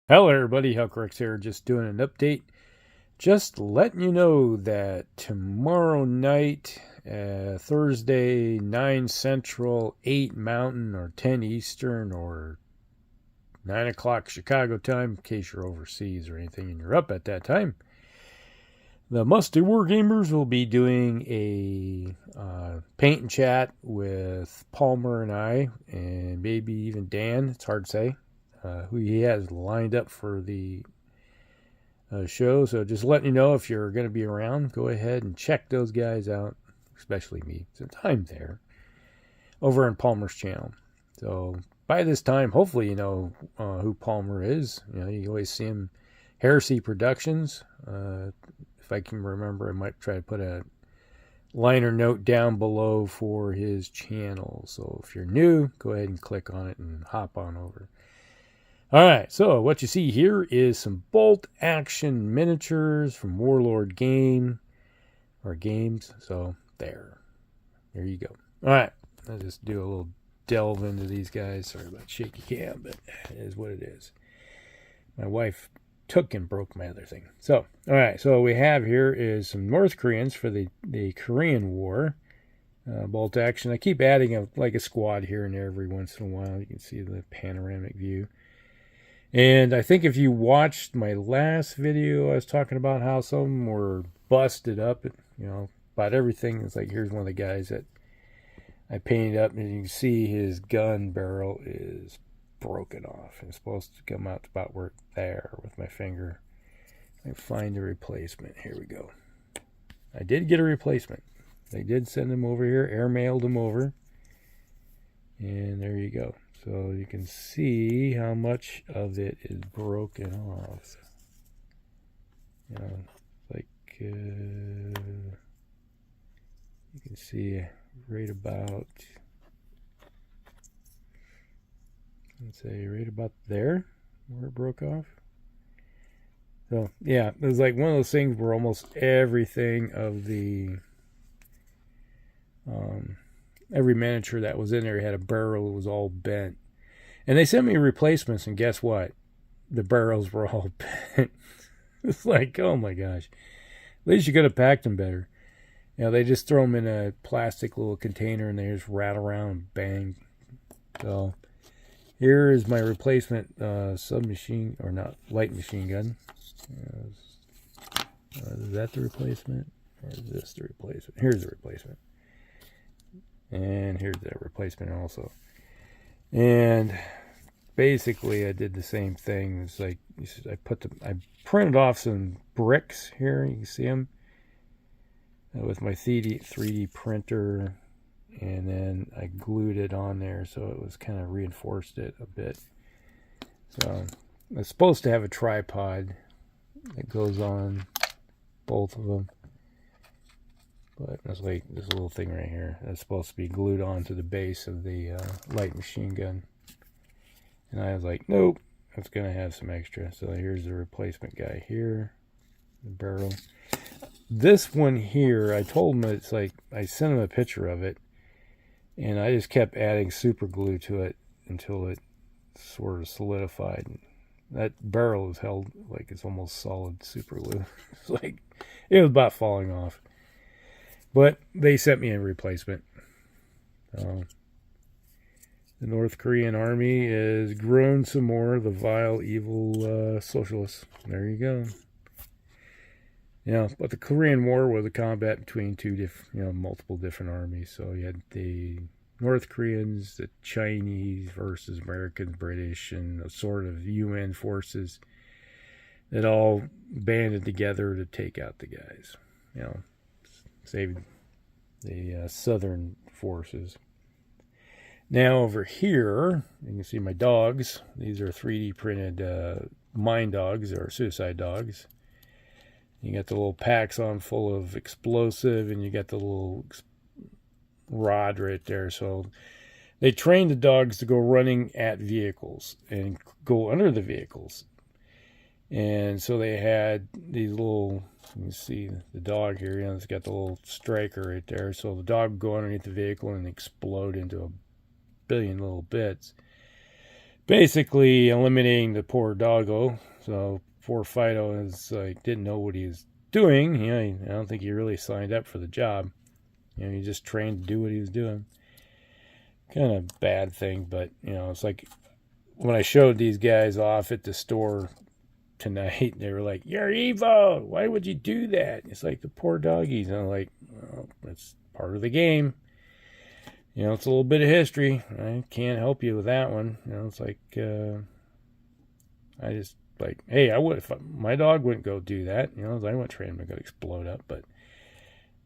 Hello everybody, Hellcrux here, just doing an update. Just letting you know that tomorrow night, Thursday, 9 Central, 8 Mountain, or 10 Eastern, or 9 o'clock Chicago time, in case you're overseas or anything and you're up at that time, the Musty Wargamers will be doing a paint and chat with Palmer and I, and maybe even Dan, it's hard to say, who he has lined up for the show. So just letting you know, if you're going to be around, go ahead and check those guys out, especially me, since I'm there, over on Palmer's channel. So by this time, hopefully you know who Palmer is. You know, you always see him, Heresy Productions. If I can remember, I might try to put a liner note down below for his channel. So if you're new, go ahead and click on it and hop on over. Alright, so what you see here is some bolt action miniatures from Warlord Games. So there you go. Alright, I'll just do a little delve into these guys. Sorry about shaky cam, but it is what it is. My wife took and broke my other thing. So, alright, so what we have here is some North Koreans for the Korean War. Bolt action. I keep adding a squad here and there every once in a while. You can see the panoramic view. And I think if you watched my last video, I was talking about how some were busted up, you know, about everything. It's like, here's one of the guys that I painted up, and you can see his gun barrel is broken off. It's supposed to come out about where there with my finger. I find a replacement. Here we go. I did get a replacement. They did send him over here, airmailed him over. And there you go. So you can see how much of it is broken off. You know, like you can see right about, let's say right about there where it broke off. So yeah, it was like one of those things where almost everything of the every miniature that was in there had a barrel that was all bent. And they sent me replacements, and guess what? The barrels were all bent. It's like, oh my gosh. At least you could have packed them better. You know, they just throw them in a plastic little container and they just rattle around and bang. So here is my replacement submachine, or not, light machine gun. Is that the replacement? Or is this the replacement? Here's the replacement. And here's the replacement also. And basically I did the same thing. It's like I printed off some bricks here. You can see them with my 3D printer, and then I glued it on there, so it was kind of reinforced it a bit. So it's supposed to have a tripod that goes on both of them. But it's like this little thing right here that's supposed to be glued onto the base of the light machine gun. And I was like, nope, it's going to have some extra. So here's the replacement guy here, the barrel. This one here, I told him, it's like, I sent him a picture of it, and I just kept adding super glue to it until it sort of solidified. That barrel is held like it's almost solid super glue. It's like, it was about falling off. But they sent me a replacement. The North Korean army has grown some more. The vile, evil socialists. There you go. But the Korean War was a combat between multiple different armies. So you had the North Koreans, the Chinese versus Americans, British, and a sort of UN forces that all banded together to take out the guys. Save the southern forces. Now over here, you can see my dogs. These are 3D printed mine dogs, or suicide dogs. You got the little packs on full of explosive, and you got the little rod right there. So they trained the dogs to go running at vehicles and go under the vehicles. And so they had these little, you can see the dog here, it's got the little striker right there. So the dog would go underneath the vehicle and explode into a billion little bits. basically eliminating the poor doggo. So poor Fido is like didn't know what he was doing. You know, I don't think he really signed up for the job. You know, he just trained to do what he was doing. Kind of bad thing, but you know, it's like when I showed these guys off at the store tonight, they were like, "You're evil! Why would you do that?" It's like the poor doggies. And I'm like, well, that's part of the game. You know, it's a little bit of history. I can't help you with that one. You know, it's like I just like, hey, I would if my dog wouldn't go do that. You know, I wouldn't train him to go explode up, but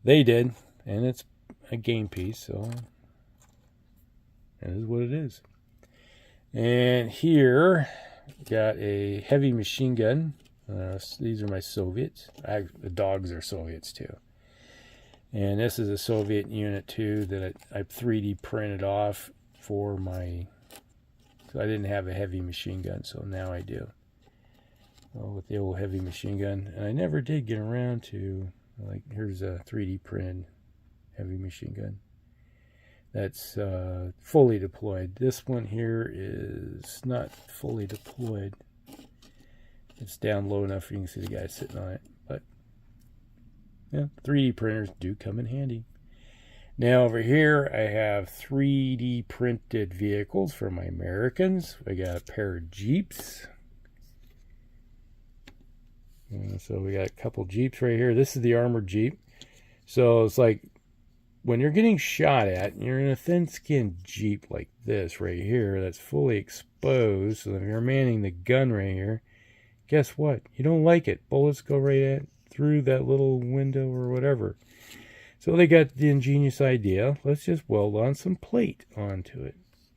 they did, and it's a game piece, so it is what it is. And here, got a heavy machine gun. These are my Soviets. The dogs are Soviets too. And this is a Soviet unit too that I 3D printed off for my. So I didn't have a heavy machine gun, so now I do. Well, with the old heavy machine gun, and I never did get around to like. Here's a 3D printed heavy machine gun. That's fully deployed. This one here is not fully deployed. It's down low enough for you can see the guy sitting on it. But yeah, 3D printers do come in handy. Now over here I have 3D printed vehicles for my Americans. I got a pair of Jeeps. So we got a couple Jeeps right here. This is the armored Jeep. So it's like when you're getting shot at, you're in a thin-skinned Jeep like this right here that's fully exposed. So if you're manning the gun right here, guess what? You don't like it. Bullets go right through that little window or whatever. So they got the ingenious idea, let's just weld on some plate onto it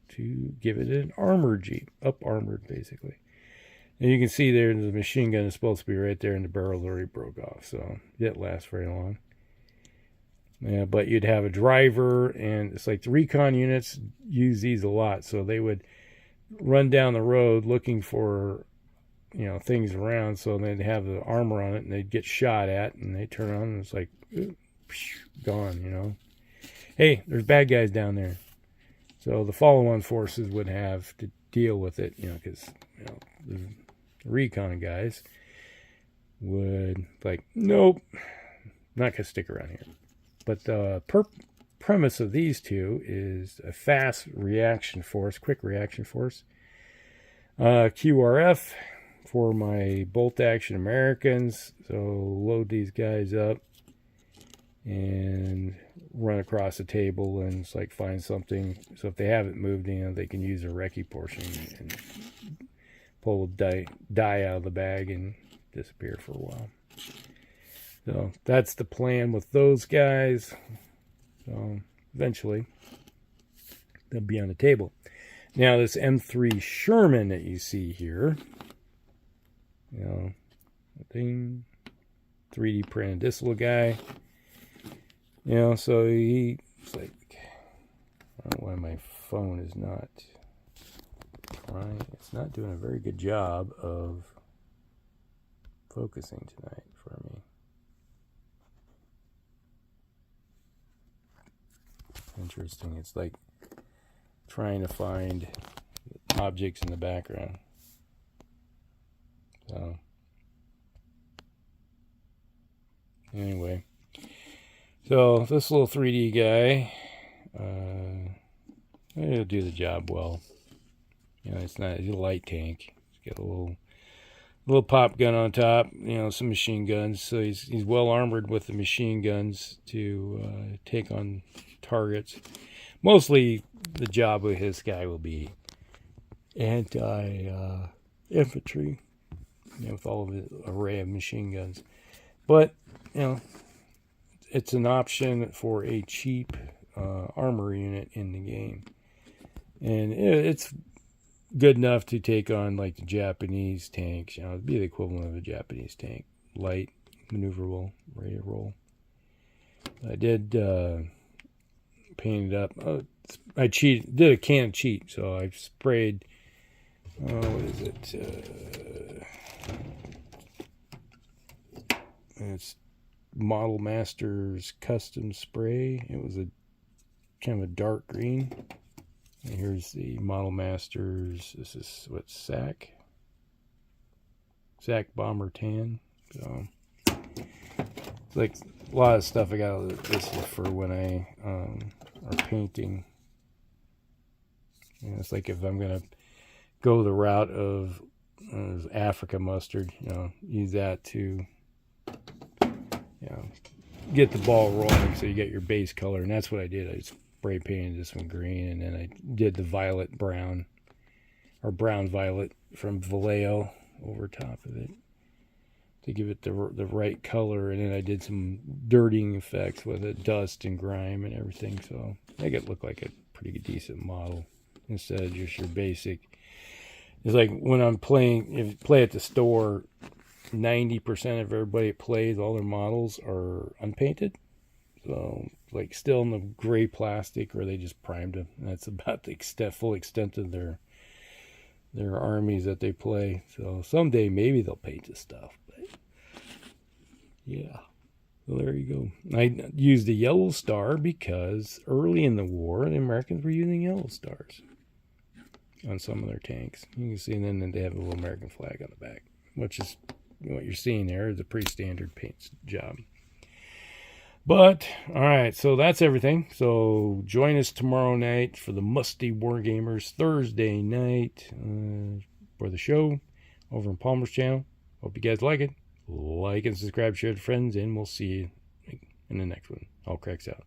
to give it an armored Jeep, up-armored basically. And you can see there the machine gun is supposed to be right there and the barrel already broke off, so it didn't last very long. Yeah, but you'd have a driver, and it's like the recon units use these a lot, so they would run down the road looking for, you know, things around, so they'd have the armor on it, and they'd get shot at, and they turn on, and it's like, gone, you know. Hey, there's bad guys down there. So the follow-on forces would have to deal with it, you know, because, you know, the recon guys would, like, nope, not going to stick around here. But the premise of these two is a fast reaction force, quick reaction force. QRF for my bolt action Americans. So load these guys up and run across the table and it's like find something. So if they haven't moved, you know, they can use a recce portion and pull a die out of the bag and disappear for a while. So that's the plan with those guys. So eventually they'll be on the table. Now this M3 Sherman that you see here, you know, thing 3D printed this little guy. You know, so he's like, I don't know why my phone is not right. It's not doing a very good job of focusing tonight for me. Interesting. It's like trying to find objects in the background. So anyway, so this little 3D guy, it'll do the job well. You know, it's a light tank. It's got a little pop gun on top. You know, some machine guns. So he's well armored with the machine guns to take on targets. Mostly the job of his guy will be anti-infantry, you know, with all of the array of machine guns. But, you know, it's an option for a cheap armor unit in the game. And it's good enough to take on like the Japanese tanks. You know, it'd be the equivalent of a Japanese tank. Light, maneuverable, ready to roll. I did paint it up. I did a can cheat, so I sprayed, what is it? It's Model Masters custom spray. It was a kind of a dark green. And here's the Model Masters. This is what, SAC Bomber Tan. So it's like a lot of stuff I got. This is for when I are painting. It's like if I'm gonna go the route of Africa mustard, use that to get the ball rolling, so you get your base color. And that's what I did. I spray painted this one green, and then I did the violet brown, or brown violet from Vallejo over top of it to give it the right color. And then I did some dirtying effects with it, dust and grime and everything, so make it look like a pretty decent model instead of just your basic. It's like when I'm playing, if you play at the store, 90% of everybody that plays, all their models are unpainted. So, like, still in the gray plastic, or they just primed them. And that's about the full extent of their armies that they play. So, someday maybe they'll paint this stuff. But, yeah. So, there you go. I used the yellow star because early in the war, the Americans were using yellow stars on some of their tanks. You can see, and then they have a little American flag on the back, which is what you're seeing there is a pretty standard paint job. But, all right, so that's everything. So join us tomorrow night for the Musty Wargamers Thursday night for the show over on Palmer's channel. Hope you guys like it. Like and subscribe, share with friends, and we'll see you in the next one. All cracks out.